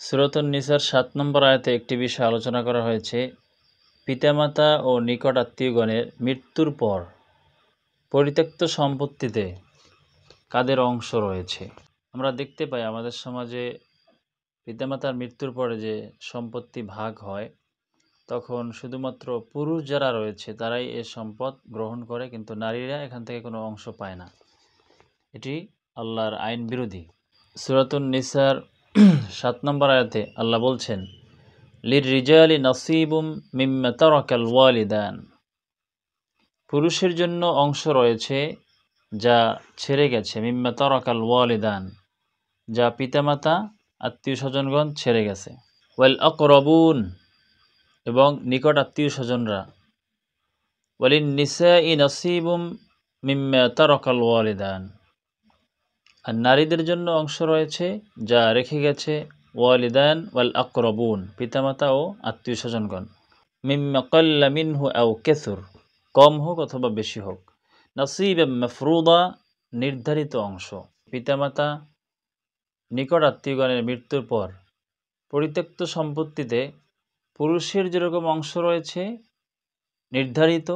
সূরাতুন নিসার ৭ নম্বর আয়াতে একটি বিষয় আলোচনা করা হয়েছে, পিতামাতা ও নিকট আত্মীয়গণের মৃত্যুর পর পরিত্যক্ত সম্পত্তিতে কাদের অংশ রয়েছে। আমরা দেখতে পাই আমাদের সমাজে পিতামাতার মৃত্যুর পরে যে সম্পত্তি ভাগ হয়, তখন শুধুমাত্র পুরুষ যারা রয়েছে তারাই এ সম্পদ গ্রহণ করে, কিন্তু নারীরা এখান থেকে কোনো অংশ পায় না। এটি আল্লাহর আইন বিরোধী। সূরাতুন নিসার ৭ নম্বর আয়াতে আল্লাহ বলছেন, লিররিজালি নাসিবুম মিম্মা তারাকাল ওয়ালিদান। পুরুষের জন্য অংশ রয়েছে যা ছেড়ে গেছে, মিম্মা তারাকাল ওয়ালিদান, যা পিতামাতা আত্মীয় স্বজনগণ ছেড়ে গেছে, ওয়াল আকরাবুন, এবং নিকট আত্মীয় স্বজনরা, ওয়ালিন নিসাই নাসিবুম মিম্মা তারাকাল ওয়ালিদান, আর নারীদের জন্য অংশ রয়েছে যা রেখে গেছে ওয়ালিদান ওয়াল আকরাবুন, পিতামাতা ও আত্মীয় স্বজনগণ, মিম্মা কাল্লা মিনহু আও কাসুর, কম হোক অথবা বেশি হোক, নাসিবাম মাফরুদা, নির্ধারিত অংশ। পিতামাতা নিকট আত্মীয়গণের মৃত্যুর পর পরিত্যক্ত সম্পত্তিতে পুরুষের যেরকম অংশ রয়েছে নির্ধারিত,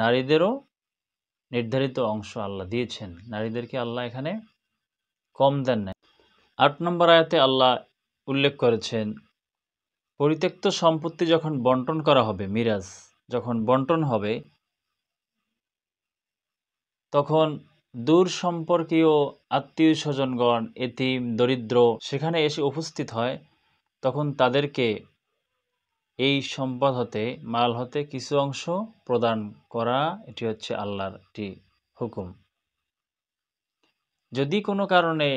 নারীদেরও নির্ধারিত অংশ আল্লাহ দিয়েছেন। নারীদেরকে আল্লাহ এখানে কম দেন নাই। ৮ নম্বর আয়াতে আল্লাহ উল্লেখ করেছেন, পরিত্যক্ত সম্পত্তি যখন বন্টন করা হবে, মিরাজ যখন বন্টন হবে, তখন দূর সম্পর্কীয় আত্মীয় স্বজনগণ, এতিম, দরিদ্র সেখানে এসে উপস্থিত হয়, তখন তাদেরকে এই সম্পদ হতে, মাল হতে কিছু অংশ প্রদান করা, এটি হচ্ছে আল্লাহর একটি হুকুম। যদি কোনো কারণে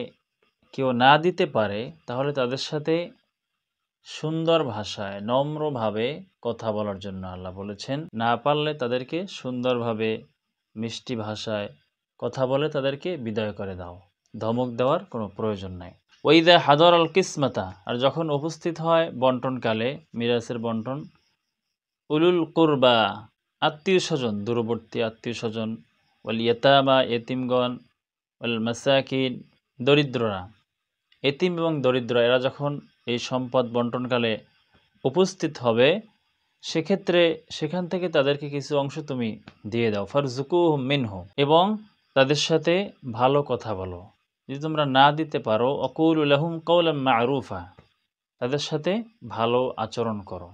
কেউ না দিতে পারে, তাহলে তাদের সাথে সুন্দর ভাষায় নম্রভাবে কথা বলার জন্য আল্লাহ বলেছেন। না পারলে তাদেরকে সুন্দরভাবে মিষ্টি ভাষায় কথা বলে তাদেরকে বিদায় করে দাও, ধমক দেওয়ার কোনো প্রয়োজন নাই। ওয়াইদা হাদর আল কিসমাতা, আর যখন উপস্থিত হয় বন্টনকালে, মিরাসের বন্টন, উলুল কুরবা, আত্মীয় স্বজন, দূরবর্তী আত্মীয় স্বজন, ওয়াল ইয়াতামা, এতিমগণ, ওয়াল মাসাকিন, দরিদ্ররা, এতিম এবং দরিদ্র, এরা যখন এই সম্পদ বন্টনকালে উপস্থিত হবে, সেক্ষেত্রে সেখান থেকে তাদেরকে কিছু অংশ তুমি দিয়ে দাও। ফারজুকুহুম মিনহু, এবং তাদের সাথে ভালো কথা বলো। যদি তোমরা না দিতে পারো, অকুলু লাহুম কাওলাম মা'রুফা, তাদের সাথে ভালো আচরণ করো।